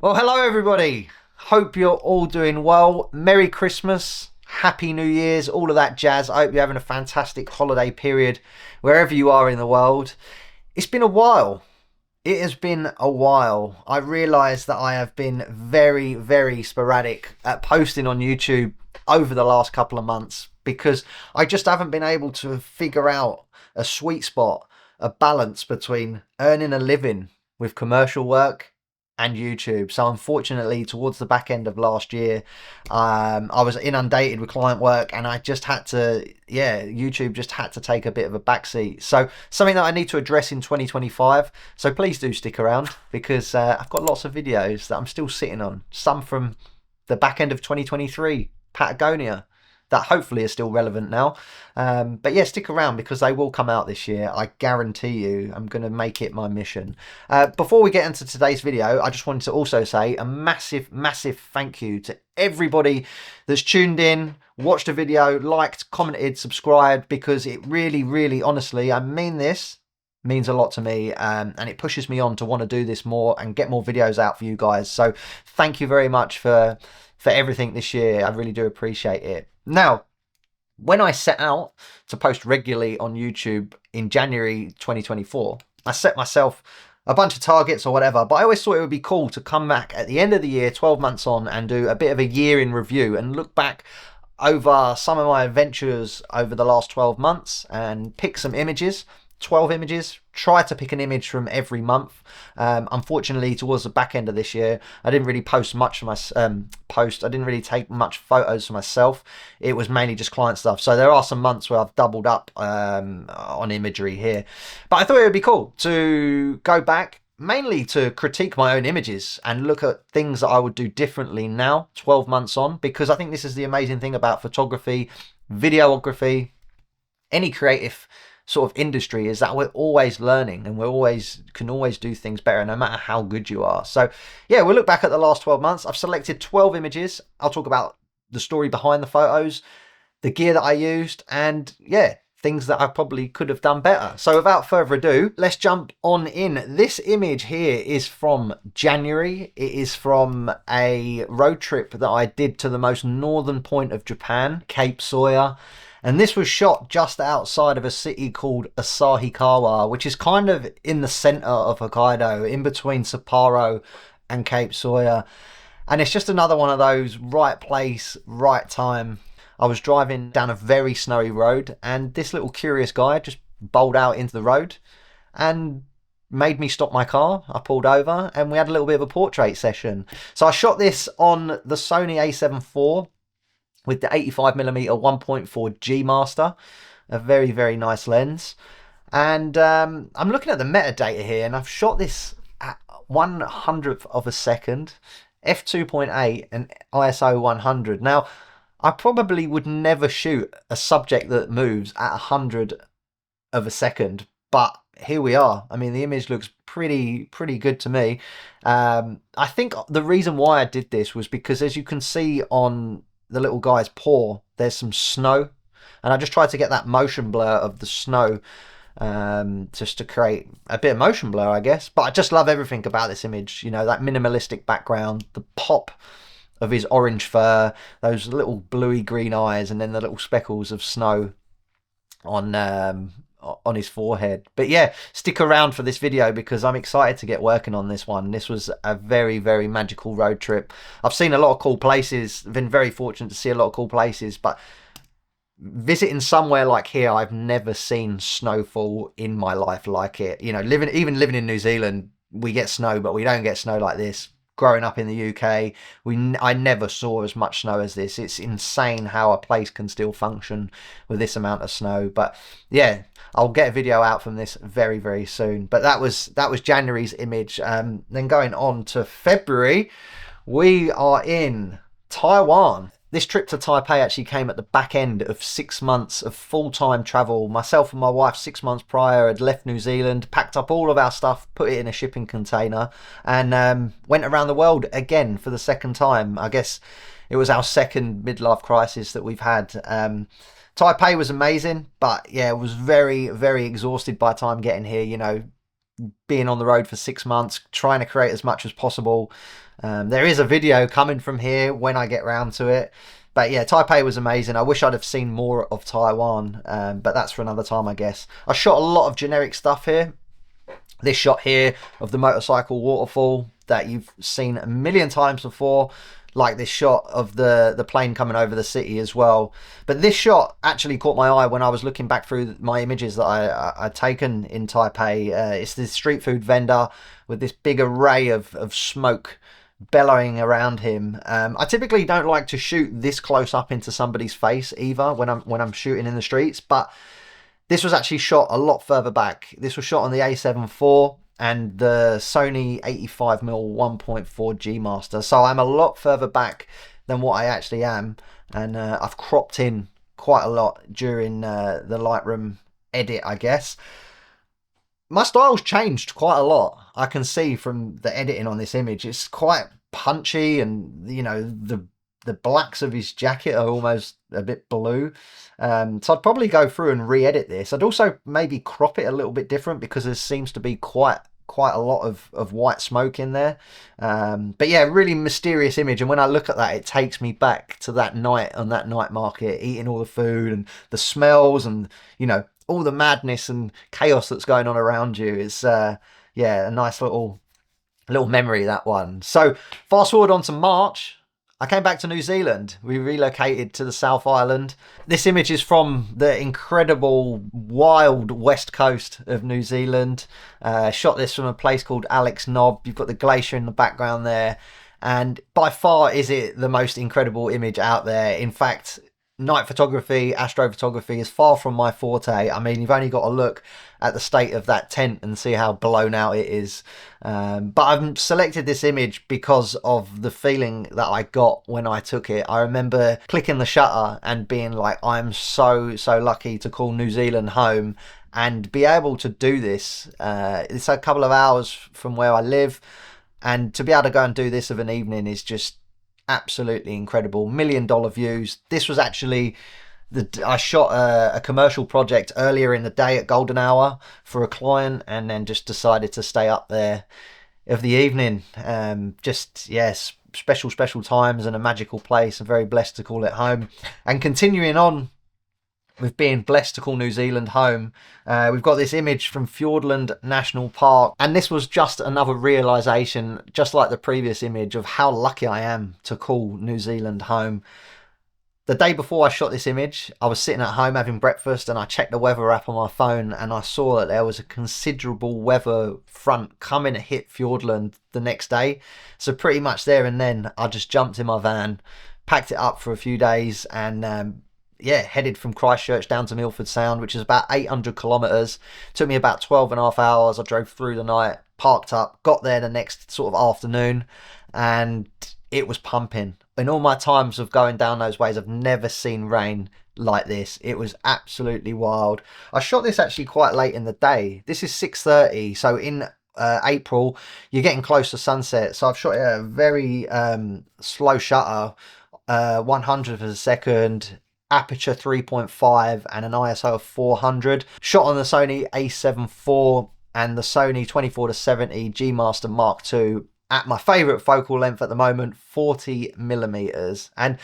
Well, hello everybody. Hope you're all doing well. Merry Christmas, Happy New Year's, all of that jazz. I hope you're having a fantastic holiday period wherever you are in the world. It's been a while. It has been a while. I realise that I have been very sporadic at posting on YouTube over the last couple of months because I just haven't been able to figure out a sweet spot, a balance between earning a living with commercial work and YouTube. So unfortunately, towards the back end of last year, I was inundated with client work, and I just had to, YouTube just had to take a bit of a backseat. So something that I need to address in 2025. So please do stick around because I've got lots of videos that I'm still sitting on. Some from the back end of 2023, Patagonia, that hopefully are still relevant now. But yeah, stick around because they will come out this year. I guarantee you, I'm going to make it my mission. Before we get into today's video, I just wanted to also say a massive thank you to everybody that's tuned in, watched the video, liked, commented, subscribed, because it really, honestly, I mean this, means a lot to me, and it pushes me on to want to do this more and get more videos out for you guys. So thank you very much for everything this year. I really do appreciate it. Now, when I set out to post regularly on YouTube in January 2024, I set myself a bunch of targets or whatever, but I always thought it would be cool to come back at the end of the year, 12 months on, and do a bit of a year in review and look back over some of my adventures over the last 12 months and pick some images. 12 images, try to pick an image from every month. Unfortunately, towards the back end of this year, I didn't really post much for my I didn't really take much photos for myself. It was mainly just client stuff. So there are some months where I've doubled up on imagery here. But I thought it would be cool to go back, mainly to critique my own images and look at things that I would do differently now, 12 months on, because I think this is the amazing thing about photography, videography, any creative sort of industry, is that we're always learning and can always do things better no matter how good you are. So yeah, we'll look back at the last 12 months. I've selected 12 images. I'll talk about the story behind the photos, the gear that I used, and yeah, things that I probably could have done better. So without further ado, let's jump on in. This image here is from January. It is from a road trip that I did to the most northern point of Japan, Cape Sawyer. And this was shot just outside of a city called Asahikawa, which is kind of in the center of Hokkaido, in between Sapporo and Cape Sawyer. And it's just another one of those right place, right time. I was driving down a very snowy road, and this little curious guy just bowled out into the road and made me stop my car. I pulled over and we had a little bit of a portrait session. So I shot this on the Sony a7 IV with the 85mm 1.4 G Master, a very nice lens. And I'm looking at the metadata here, and I've shot this at 1/100th of a second, f2.8 and ISO 100. Now, I probably would never shoot a subject that moves at 100 of a second, but here we are. I mean, the image looks pretty good to me. I think the reason why I did this was because, as you can see on the little guy's paw, there's some snow, and I just tried to get that motion blur of the snow, just to create a bit of motion blur, I guess. But I just love everything about this image, you know, that minimalistic background, the pop of his orange fur, those little bluey green eyes, and then the little speckles of snow on his forehead. But yeah, stick around for this video because I'm excited to get working on this one. This was a very magical road trip. I've seen a lot of cool places, been very fortunate to see a lot of cool places, but visiting somewhere like here, I've never seen snowfall in my life like it. You know, even living in New Zealand, we get snow, but we don't get snow like this. Growing up in the UK, I never saw as much snow as this. It's insane how a place can still function with this amount of snow. But yeah, I'll get a video out from this very soon. But that was January's image. Then going on to February, we are in Taiwan. This trip to Taipei actually came at the back end of 6 months of full-time travel. Myself and my wife, 6 months prior, had left New Zealand, packed up all of our stuff, put it in a shipping container, and went around the world again for the second time. I guess it was our second midlife crisis that we've had. Taipei was amazing, but yeah, was very exhausted by the time getting here. You know, being on the road for 6 months, trying to create as much as possible. There is a video coming from here when I get round to it. But yeah, Taipei was amazing. I wish I'd have seen more of Taiwan, but that's for another time, I guess. I shot a lot of generic stuff here. This shot here of the motorcycle waterfall that you've seen a million times before, like this shot of the plane coming over the city as well. But this shot actually caught my eye when I was looking back through my images that I'd taken in Taipei. It's this street food vendor with this big array of smoke bellowing around him. I typically don't like to shoot this close up into somebody's face either when I'm shooting in the streets, but this was actually shot a lot further back. This was shot on the A7 IV and the Sony 85mm 1.4 G Master. So I'm a lot further back than what I actually am. And I've cropped in quite a lot during the Lightroom edit, I guess. My style's changed quite a lot. I can see from the editing on this image. It's quite punchy, and you know, the blacks of his jacket are almost a bit blue. So I'd probably go through and re-edit this. I'd also maybe crop it a little bit different because there seems to be quite a lot of white smoke in there. But yeah, really mysterious image. And when I look at that, it takes me back to that night on that night market, eating all the food and the smells and, you know, all the madness and chaos that's going on around you. It's, yeah, a nice little memory, that one. So fast forward on to March. I came back to New Zealand. We relocated to the South Island. This image is from the incredible wild west coast of New Zealand. Shot this from a place called Alex Knob. You've got the glacier in the background there. And by far is it the most incredible image out there. In fact, night photography, astrophotography is far from my forte. I mean, you've only got to look at the state of that tent and see how blown out it is. But I've selected this image because of the feeling that I got when I took it. I remember clicking the shutter and being like, I'm so lucky to call New Zealand home and be able to do this. It's a couple of hours from where I live, and to be able to go and do this of an evening is just absolutely incredible. $1 million views. This was actually I shot a commercial project earlier in the day at golden hour for a client, and then just decided to stay up there of the evening. Just yes, special times and a magical place. I'm very blessed to call it home. And continuing on with being blessed to call New Zealand home, we've got this image from Fiordland National Park, and this was just another realization, just like the previous image, of how lucky I am to call New Zealand home. The day before I shot this image, I was sitting at home having breakfast, and I checked the weather app on my phone, and I saw that there was a considerable weather front coming to hit Fiordland the next day. So pretty much there and then, I just jumped in my van, packed it up for a few days, and yeah, headed from Christchurch down to Milford Sound, which is about 800 kilometres. Took me about 12 and a half hours. I drove through the night, parked up, got there the next sort of afternoon, and it was pumping. In all my times of going down those ways, I've never seen rain like this. It was absolutely wild. I shot this actually quite late in the day. This is 6:30, so in April, you're getting close to sunset. So I've shot it at a very slow shutter, 100th of a second, aperture 3.5 and an ISO of 400. Shot on the Sony A7 IV and the Sony 24-70 G Master Mark II at my favourite focal length at the moment, 40mm. And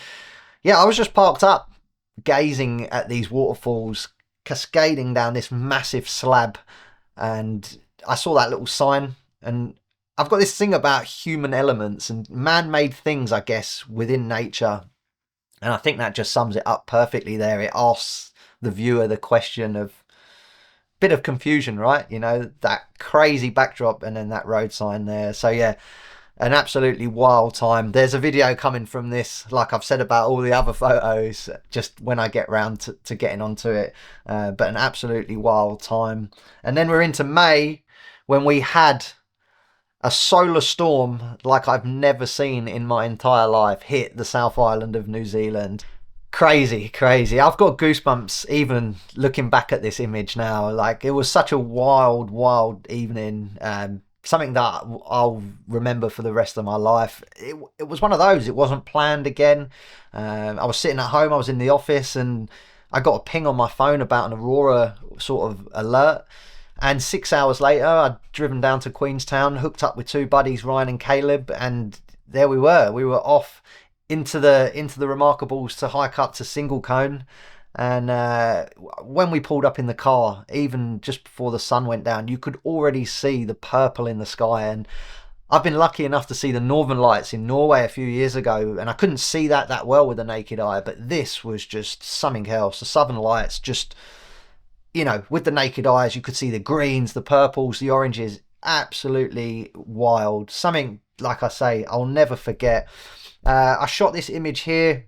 yeah, I was just parked up gazing at these waterfalls cascading down this massive slab, and I saw that little sign. And I've got this thing about human elements and man-made things, I guess, within nature. And I think that just sums it up perfectly there. It asks the viewer the question of bit of confusion, right? You know, that crazy backdrop and then that road sign there. So yeah, an absolutely wild time. There's a video coming from this, like I've said about all the other photos, just when I get round to getting onto it. But an absolutely wild time. And then we're into May, when we had a solar storm like I've never seen in my entire life hit the South Island of New Zealand. Crazy. I've got goosebumps even looking back at this image now. Like, it was such a wild evening. Something that I'll remember for the rest of my life. It was one of those. It wasn't planned again. I was sitting at home. I was in the office, and I got a ping on my phone about an aurora sort of alert. And 6 hours later, I'd driven down to Queenstown, hooked up with two buddies, Ryan and Caleb, and there we were. We were off into the Remarkables to hike up to Single Cone. And when we pulled up in the car, even just before the sun went down, you could already see the purple in the sky. And I've been lucky enough to see the Northern Lights in Norway a few years ago, and I couldn't see that well with the naked eye, but this was just something else. The Southern Lights, just, with the naked eyes, you could see the greens, the purples, the oranges, absolutely wild. Something, like I say, I'll never forget. I shot this image here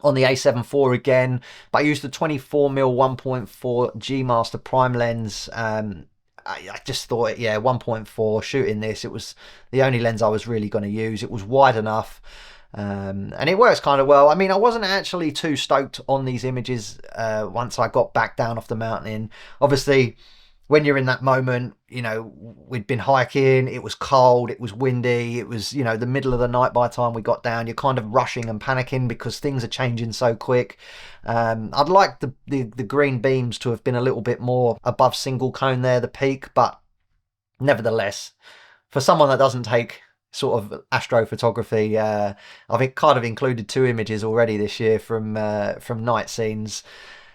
on the A7 IV again, but I used the 24mm 1.4 G Master prime lens. I just thought, 1.4, shooting this, it was the only lens I was really going to use. It was wide enough, and it works kind of well. I mean, I wasn't actually too stoked on these images once I got back down off the mountain. Obviously, when you're in that moment, we'd been hiking, it was cold, it was windy, it was, the middle of the night by the time we got down. You're kind of rushing and panicking because things are changing so quick. I'd like the green beams to have been a little bit more above Single Cone there, the peak, but nevertheless, for someone that doesn't take sort of astrophotography, I've kind of included two images already this year from night scenes.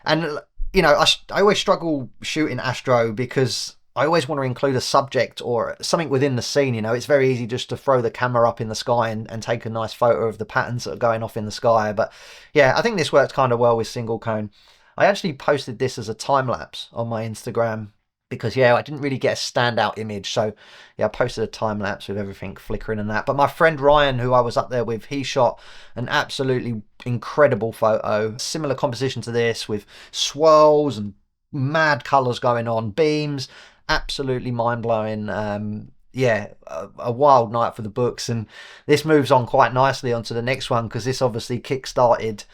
And I always struggle shooting astro because I always want to include a subject or something within the scene. It's very easy just to throw the camera up in the sky and take a nice photo of the patterns that are going off in the sky. But yeah, I think this works kind of well with Single Cone. I actually posted this as a time lapse on my Instagram because I didn't really get a standout image. So I posted a time lapse with everything flickering and that. But my friend Ryan, who I was up there with, he shot an absolutely incredible photo, similar composition to this, with swirls and mad colors going on, beams, absolutely mind-blowing. A wild night for the books. And this moves on quite nicely onto the next one because this obviously kickstarted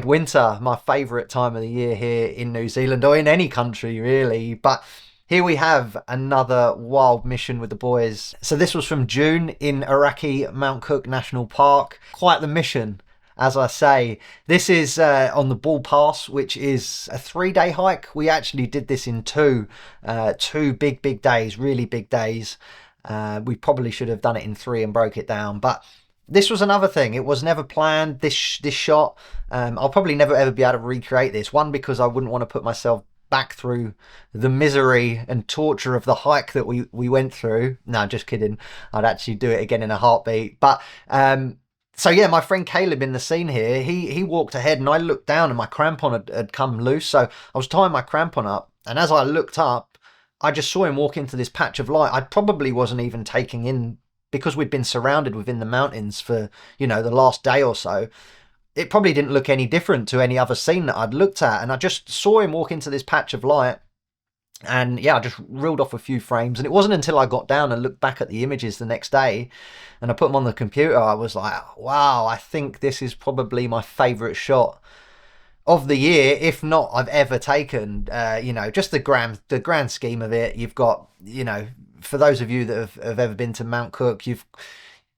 winter, my favourite time of the year here in New Zealand, or in any country really. But here we have another wild mission with the boys. So this was from June in Iraqi Mount Cook National Park. Quite the mission, as I say. This is on the Bull Pass, which is a 3-day hike. We actually did this in two big days, really big days. We probably should have done it in 3 and broke it down, but this was another thing. It was never planned, this shot. I'll probably never ever be able to recreate this. One, because I wouldn't want to put myself back through the misery and torture of the hike that we went through. No, just kidding. I'd actually do it again in a heartbeat. But so yeah, my friend Caleb in the scene here, he walked ahead and I looked down and my crampon had come loose. So I was tying my crampon up, and as I looked up, I just saw him walk into this patch of light. I probably wasn't even taking in, because we'd been surrounded within the mountains for, the last day or so. It probably didn't look any different to any other scene that I'd looked at. And I just saw him walk into this patch of light. And I just reeled off a few frames. And it wasn't until I got down and looked back at the images the next day and I put them on the computer, I was like, wow, I think this is probably my favourite shot of the year, if not I've ever taken. Just the grand scheme of it. You've got, for those of you that have ever been to Mount Cook,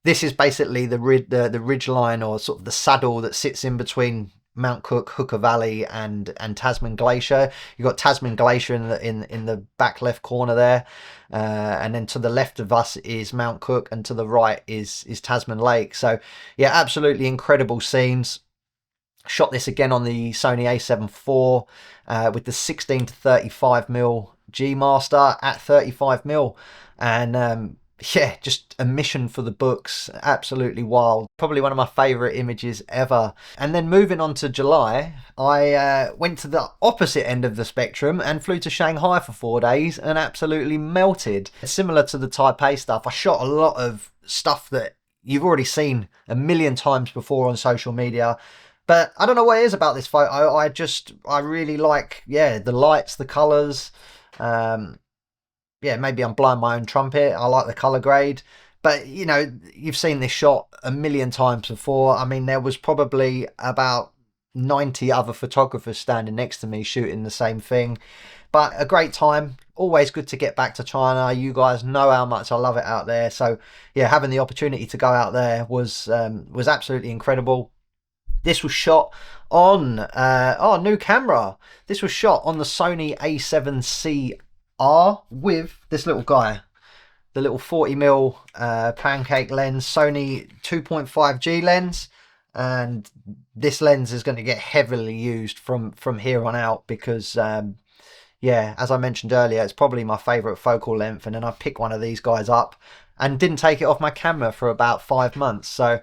this is basically the ridge line, or sort of the saddle that sits in between Mount Cook, Hooker Valley, and Tasman Glacier. You've got Tasman Glacier in the back left corner there, and then to the left of us is Mount Cook, and to the right is Tasman Lake. So yeah, absolutely incredible scenes. Shot this again on the Sony A7 IV with the 16 to 35mm G Master at 35mm, and just a mission for the books. Absolutely wild. Probably one of my favourite images ever. And then moving on to July, I went to the opposite end of the spectrum and flew to Shanghai for 4 days and absolutely melted. Similar to the Taipei stuff, I shot a lot of stuff that you've already seen a million times before on social media. But I don't know what it is about this photo. I really like, the lights, the colours. Maybe I'm blowing my own trumpet. I like the colour grade. But, you've seen this shot a million times before. I mean, there was probably about 90 other photographers standing next to me shooting the same thing. But a great time. Always good to get back to China. You guys know how much I love it out there. So, having the opportunity to go out there was absolutely incredible. This was shot on new camera. This was shot on the Sony A7C are with this little guy, the little 40mm pancake lens, Sony 2.5G lens. And this lens is going to get heavily used from here on out because yeah, as I mentioned earlier, it's probably my favorite focal length. And then I picked one of these guys up and didn't take it off my camera for about 5 months. So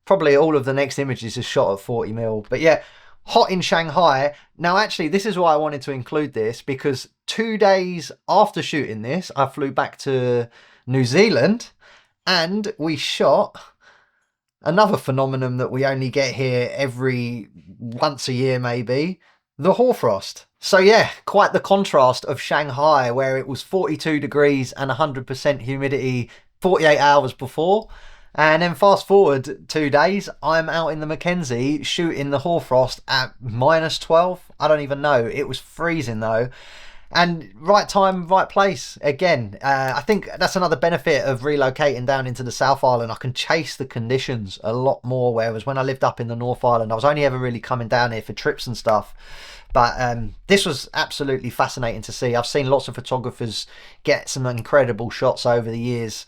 probably all of the next images is shot at 40mm. But yeah, hot in Shanghai. Now, actually, this is why I wanted to include this, because 2 days after shooting this, I flew back to New Zealand and we shot another phenomenon that we only get here every once a year, maybe, the hoarfrost. So yeah, quite the contrast of Shanghai, where it was 42 degrees and 100% humidity 48 hours before. And then fast forward 2 days, I'm out in the Mackenzie shooting the hoarfrost at -12. I don't even know. It was freezing though. And right time, right place again. I think that's another benefit of relocating down into the South Island. I can chase the conditions a lot more, whereas when I lived up in the North Island, I was only ever really coming down here for trips and stuff. But this was absolutely fascinating to see. I've seen lots of photographers get some incredible shots over the years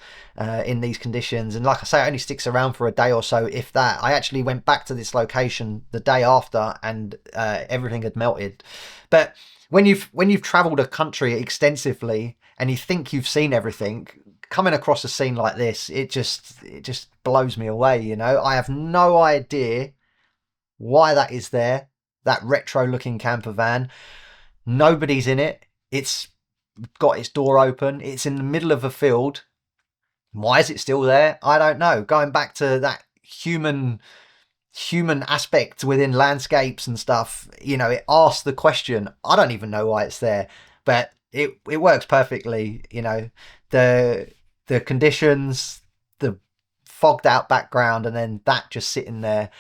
in these conditions. And like I say, it only sticks around for a day or so, if that. I actually went back to this location the day after and everything had melted. But when you've traveled a country extensively and you think you've seen everything, coming across a scene like this, it just blows me away, you know. I have no idea why that is there, that retro looking camper van. Nobody's in it. It's got its door open. It's in the middle of a field. Why is it still there? I don't know. Going back to that human aspect within landscapes and stuff, you know, it asks the question. I don't even know why it's there, but it works perfectly. You know, the conditions, the fogged out background, and then that just sitting there.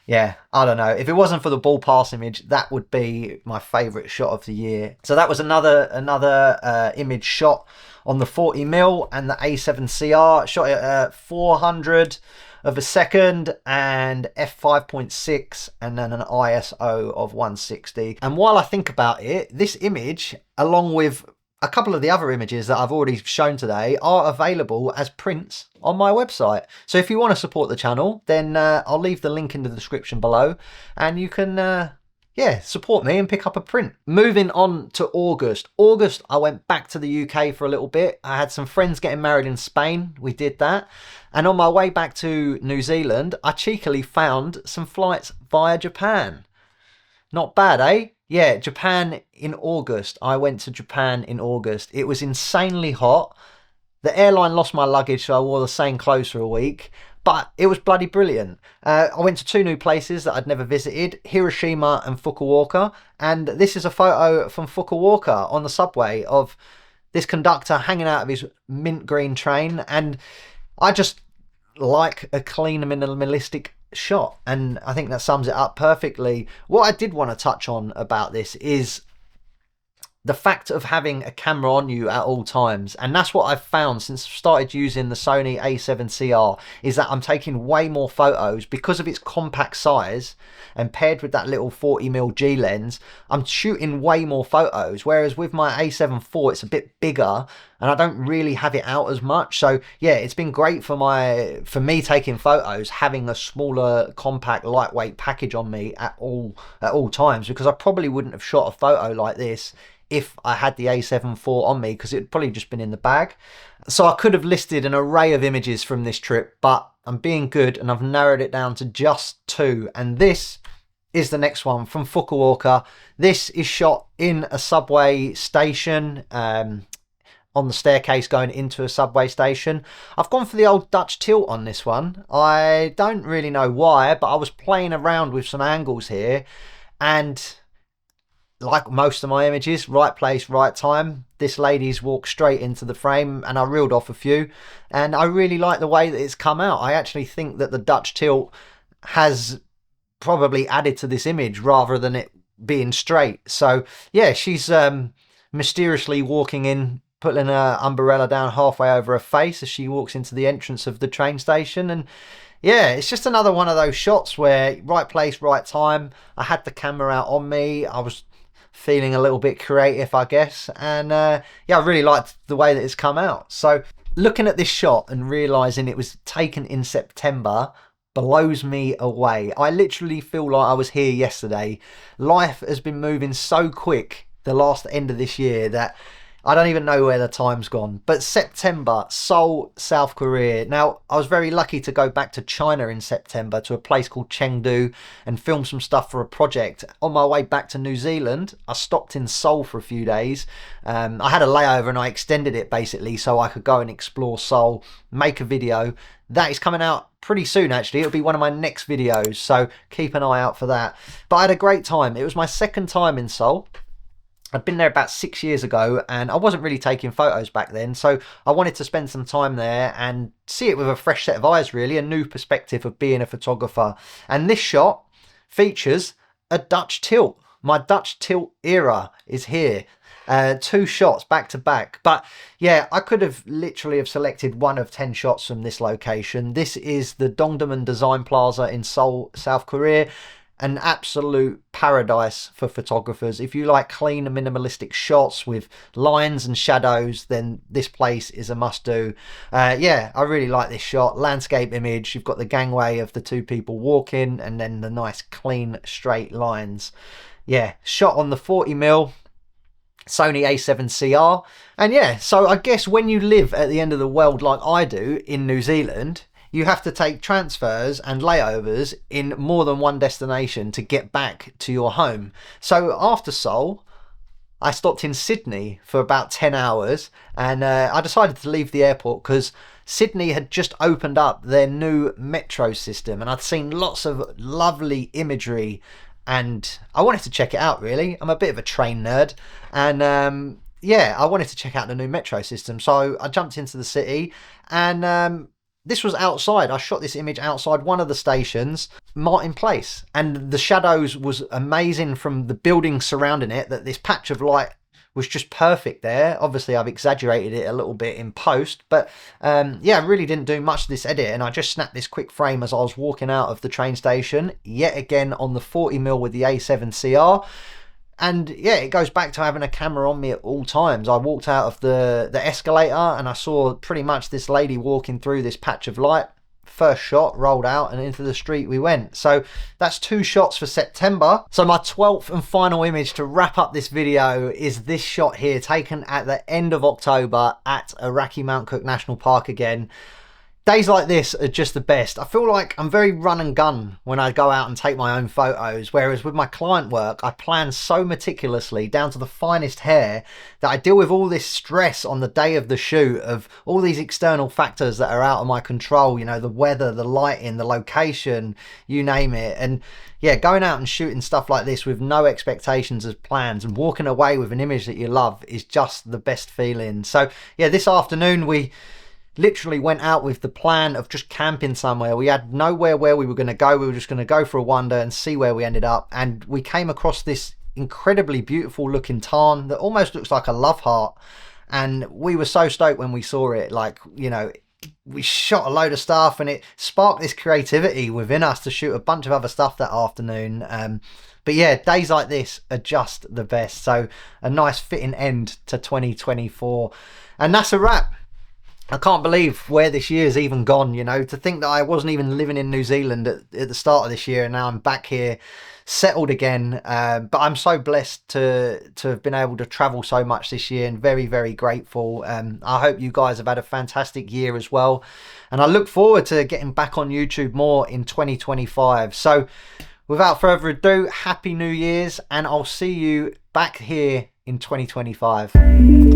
Yeah, I don't know. If it wasn't for the ball pass image, that would be my favourite shot of the year. So that was another image shot on the 40mm and the A7CR. Shot it at 400 of a second and f5.6 and then an ISO of 160. And while I think about it, this image, along with a couple of the other images that I've already shown today, are available as prints on my website. So if you want to support the channel, then I'll leave the link in the description below and you can yeah, support me and pick up a print. Moving on to August. August, I went back to the UK for a little bit. I had some friends getting married in Spain. We did that. And on my way back to New Zealand, I cheekily found some flights via Japan. Not bad, eh? Yeah, Japan in August. I went to Japan in August. It was insanely hot. The airline lost my luggage, so I wore the same clothes for a week. But it was bloody brilliant. I went to 2 new places that I'd never visited, Hiroshima and Fukuoka. And this is a photo from Fukuoka on the subway of this conductor hanging out of his mint green train. And I just like a clean, minimalistic shot. And I think that sums it up perfectly. What I did want to touch on about this is the fact of having a camera on you at all times. And that's what I've found since I've started using the Sony A7CR, is that I'm taking way more photos because of its compact size, and paired with that little 40mm G lens, I'm shooting way more photos. Whereas with my A7 IV, it's a bit bigger and I don't really have it out as much. So yeah, it's been great for me taking photos, having a smaller, compact, lightweight package on me at all times, because I probably wouldn't have shot a photo like this if I had the A7 IV on me, because it'd probably just been in the bag. So I could have listed an array of images from this trip, but I'm being good and I've narrowed it down to just 2. And this is the next one from Fukuoka. This is shot in a subway station, on the staircase going into a subway station. I've gone for the old Dutch tilt on this one. I don't really know why, but I was playing around with some angles here, and like most of my images, right place, right time. This lady's walked straight into the frame and I reeled off a few, and I really like the way that it's come out. I actually think that the Dutch tilt has probably added to this image rather than it being straight. So yeah, she's mysteriously walking in, putting her umbrella down halfway over her face as she walks into the entrance of the train station. And yeah, it's just another one of those shots where right place, right time. I had the camera out on me. I was feeling a little bit creative, I guess. And yeah, I really liked the way that it's come out. So looking at this shot and realizing it was taken in September blows me away. I literally feel like I was here yesterday. Life has been moving so quick the last end of this year that I don't even know where the time's gone. But September, Seoul, South Korea. Now, I was very lucky to go back to China in September to a place called Chengdu and film some stuff for a project. On my way back to New Zealand, I stopped in Seoul for a few days. I had a layover and I extended it basically so I could go and explore Seoul, make a video. That is coming out pretty soon, actually. It'll be one of my next videos, so keep an eye out for that. But I had a great time. It was my second time in Seoul. I'd been there about 6 years ago and I wasn't really taking photos back then, so I wanted to spend some time there and see it with a fresh set of eyes, really, a new perspective of being a photographer. And this shot features a Dutch tilt. My Dutch tilt era is here. 2 shots back to back. But yeah, I could have literally have selected one of 10 shots from this location. This is the Dongdaemun Design Plaza in Seoul, South Korea. An absolute paradise for photographers. If you like clean and minimalistic shots with lines and shadows, then this place is a must-do. Yeah, I really like this shot. Landscape image. You've got the gangway of the 2 people walking and then the nice clean straight lines. Yeah, shot on the 40mm Sony a7CR. And yeah, so I guess when you live at the end of the world like I do in New Zealand, you have to take transfers and layovers in more than one destination to get back to your home. So after Seoul, I stopped in Sydney for about 10 hours and I decided to leave the airport because Sydney had just opened up their new metro system and I'd seen lots of lovely imagery and I wanted to check it out, really. I'm a bit of a train nerd and yeah, I wanted to check out the new metro system. So I jumped into the city and this was outside. I shot this image outside one of the stations, Martin Place. And the shadows was amazing from the buildings surrounding it, that this patch of light was just perfect there. Obviously, I've exaggerated it a little bit in post, but yeah, I really didn't do much to this edit. And I just snapped this quick frame as I was walking out of the train station, yet again on the 40mm with the A7CR. And yeah, it goes back to having a camera on me at all times. I walked out of the escalator and I saw pretty much this lady walking through this patch of light. First shot, rolled out and into the street we went. So that's 2 shots for September. So my 12th and final image to wrap up this video is this shot here, taken at the end of October at Iraqi Mount Cook National Park again. Days like this are just the best. I feel like I'm very run and gun when I go out and take my own photos, whereas with my client work, I plan so meticulously down to the finest hair that I deal with all this stress on the day of the shoot of all these external factors that are out of my control, you know, the weather, the lighting, the location, you name it. And yeah, going out and shooting stuff like this with no expectations as plans and walking away with an image that you love is just the best feeling. So yeah, this afternoon we literally went out with the plan of just camping somewhere. We had nowhere where we were going to go. We were just going to go for a wander and see where we ended up. And we came across this incredibly beautiful looking tarn that almost looks like a love heart. And we were so stoked when we saw it. Like, you know, we shot a load of stuff and it sparked this creativity within us to shoot a bunch of other stuff that afternoon. But yeah, days like this are just the best. So a nice fitting end to 2024. And that's a wrap. I can't believe where this year's even gone, you know, to think that I wasn't even living in New Zealand at the start of this year and now I'm back here settled again. But I'm so blessed to have been able to travel so much this year and very, very grateful. I hope you guys have had a fantastic year as well. And I look forward to getting back on YouTube more in 2025. So without further ado, Happy New Year's and I'll see you back here in 2025.